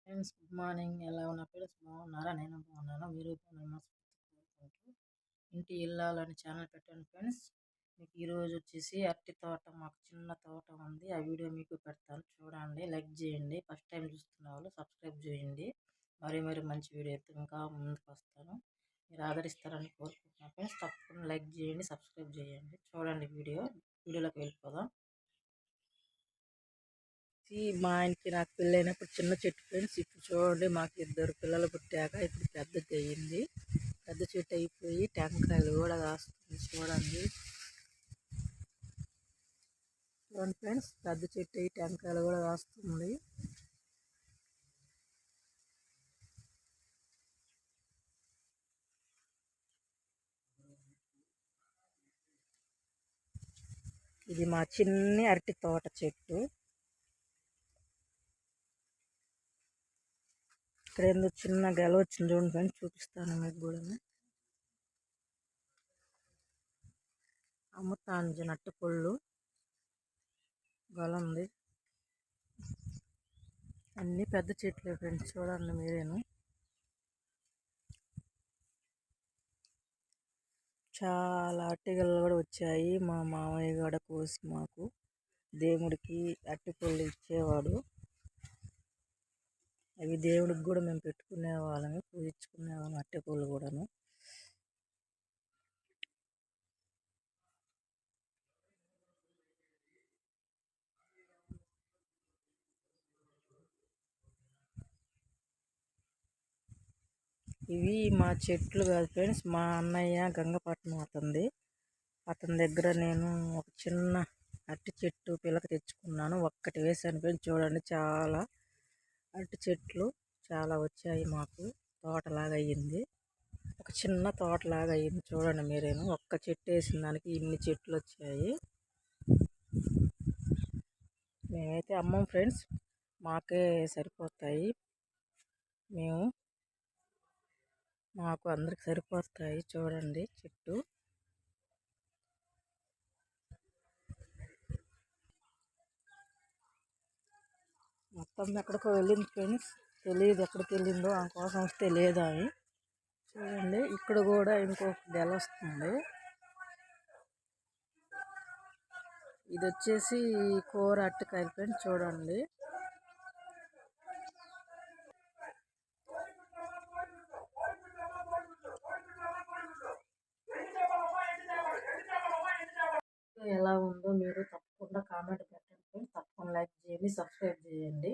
Friends, good morning. ఎలా ఉన్నా friends? బాగున్నారా? నేను బాగున్నాను. మీరు కోరుకుంటూ ఇంటి ఇల్లాలని ఛానల్ పెట్టాను ఫ్రెండ్స్. మీకు ఈరోజు వచ్చేసి అరటి తోట, మాకు చిన్న తోట ఉంది. ఆ వీడియో మీకు పెడతాను, చూడండి, లైక్ చేయండి. ఫస్ట్ టైం చూస్తున్న వాళ్ళు సబ్స్క్రైబ్ చేయండి. మరి మంచి వీడియో అయితే ఇంకా ముందుకు వస్తాను. మీరు ఆదరిస్తారని కోరుకుంటున్నాను ఫ్రెండ్స్. తప్పకుండా లైక్ చేయండి, సబ్స్క్రైబ్ చేయండి. చూడండి వీడియోలోకి వెళ్ళిపోదాం. మా ఆయనకి నాకు పెళ్ళైనప్పుడు చిన్న చెట్టు ఫ్రెండ్స్. ఇప్పుడు చూడండి, మాకు 2 పిల్లలు పుట్టాక ఇప్పుడు పెద్దది అయ్యింది. పెద్ద చెట్టు అయిపోయి టెంకాయలు కూడా కాస్తుంది. చూడండి ఫ్రెండ్స్, పెద్ద చెట్టు అయ్యి టెంకాయలు కూడా కాస్తుంది. ఇది మా చిన్ని అరటి తోట చెట్టు. ఇక్కడ ఏందో చిన్న గెల వచ్చింది చూడండి ఫ్రెండ్స్, చూపిస్తాను మీకు కూడా. అమృతాంజన్ అట్టి పళ్ళు గొల ఉంది. అన్ని పెద్ద చెట్లే ఫ్రెండ్స్, చూడండి మీరేను. చాలా అరటిగలు కూడా వచ్చాయి. మా మామయ్య కూడా కోసి మాకు దేవుడికి అరటిపళ్ళు ఇచ్చేవాడు. అవి దేవుడికి కూడా మేము పెట్టుకునే వాళ్ళము, పూజించుకునే వాళ్ళం అరటిపళ్ళు కూడాను. ఇవి మా చెట్లు కాదు ఫ్రెండ్స్, మా అన్నయ్య గంగపట్నం అతని దగ్గర నేను ఒక చిన్న అరటి చెట్టు పిలక తెచ్చుకున్నాను. ఒక్కటి వేసాను ఫ్రెండ్స్. చూడండి, చాలా అరటి చెట్లు చాలా వచ్చాయి. మాకు తోటలాగా అయ్యింది, ఒక చిన్న తోటలాగా అయ్యింది. చూడండి మీరేను, ఒక్క చెట్టు వేసిన దానికి ఇన్ని చెట్లు వచ్చాయి. మేమైతే అమ్మం ఫ్రెండ్స్, మాకే సరిపోతాయి. మాకు అందరికి సరిపోతాయి. చూడండి చెట్టు మొత్తం ఎక్కడికో వెళ్ళింది ఫ్రెండ్స్. తెలియదు ఎక్కడికి వెళ్ళిందో, ఆ కోసం వస్తే లేదా అని. చూడండి, ఇక్కడ కూడా ఇంకొక గెల వస్తుంది. ఇది వచ్చేసి కూర అరటికాయ ఫ్రెండ్స్. చూడండి, ఎలా ఉందో మీరు తప్పకుండా కామెంట్ పెట్టండి ఫ్రెండ్స్. తప్పకుండా లైక్ చేయండి, సబ్స్క్రైబ్ చేయండి.